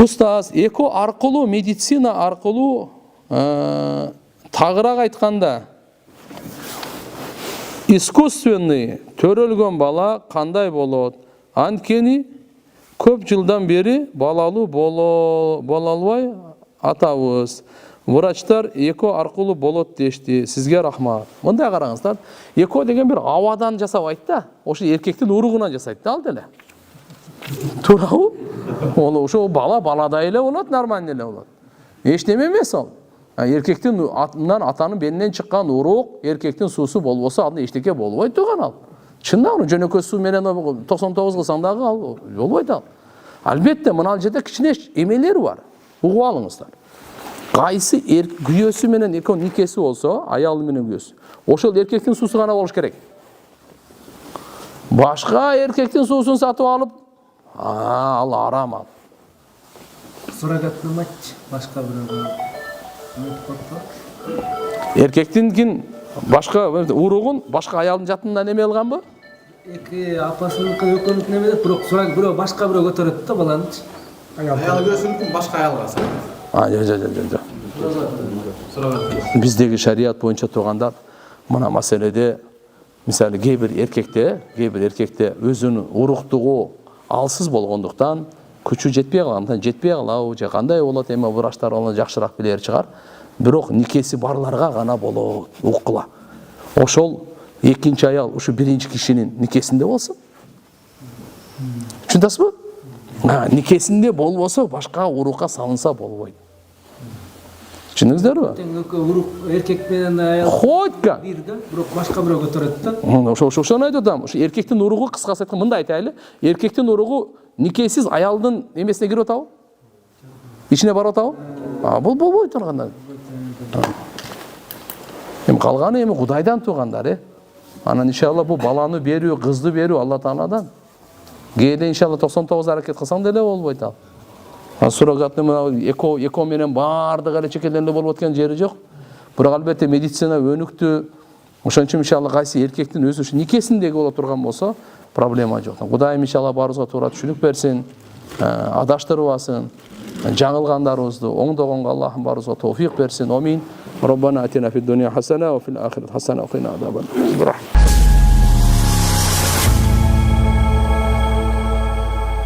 Устаз, эко аркылуу, медицина аркылуу тагыраак айтканда искусственный төрөлгөн бала кандай болот? Анткени көп жылдан бери балалуу бола албай атабыз. Врачтар эко аркылуу болот дешти. Сизге рахмат. Мындай караңыздар. Эко деген бир абадан жасабайт да. Ошо эркектин уругунан жасайт да ал деле. Туурабы? Ол ошо бала баладай эле болот, нормально эле болот. Эчтеме эмес ал. Эркектин атынан атанын белинен чыккан урук, эркектин суусу болбосо анда эчтеке болбойт турган ал. Чындап жөнөкөй суу менен 99 кылсаң дагы ал болбойт ал. Албетте мына жерде кичине эмелер бар. Угуп алыңыздар. Кайсы күйөөсү менен эко никеси болсо, аялы менен күйөөсү. Ошол эркектин суусу гана болуш керек. Башка эркектин суусун сатып алып, ал арам ал. Суррогатный мать башка бирөө. Эркектин башка уругун башка аялдын жатынан эме алганбы? Эки апасыныкы экөөнүкүн эмелеп, бирок сурак бирөө башка бирөө көтөрөт да баланычы. Аял күйөөсүнүкүн башка аялга салат. Биздеги шарият боюнча турганда мына маселеде мисалы кээ бир эркекте өзүнүн уруктугу алсыз болгондуктан күчү жетпей калабы же кандай болот, эми врачтар аны жакшыраак билер чыгар. Бирок никеси барларга гана болот, укула. Ошол экинчи аял ушу биринчи кишинин никесинде болсун. Түшүндүңүзбү? Никесинде болбосо башка урукка салынса болбойт. Түшүндүңүздөрбү? Урук эркек менен аял Хотка. бирде, бирок башка бирөө көтөрөт да. Ошону айтып атам. Ушу эркектин уругу кыскасы айтканда мындай айтайлы. Эркектин уругу никесиз аялдын эмесине кирип атабы? Ичине барып атабы? Бул болбойт турганда. Эми калганы эми Кудайдан тургандар, Анан иншалла бул баланы берүү, кызды берүү Алла Тааладан. Кээде иншалла 99 аракет кылсаң деле болбойт ал. Суррогатный эко менен бардыгы эле чекелеринде болуп аткан жери жок. Бирок албетте медицина өнүктү. Ошон үчүн иншалла кайсы эркектин өзү ушу никесиндеги боло турган болсо проблема жок. Кудайым иншалла баарыбызга туура түшүнүк берсин, адаштырбасын. Жаңылгандарыбызды оңдогонго Аллахым баарыбызга товфик берсин. Амин. Роббана атина фид дуния хасана ва фил ахирати хасана ва кина азабан нар.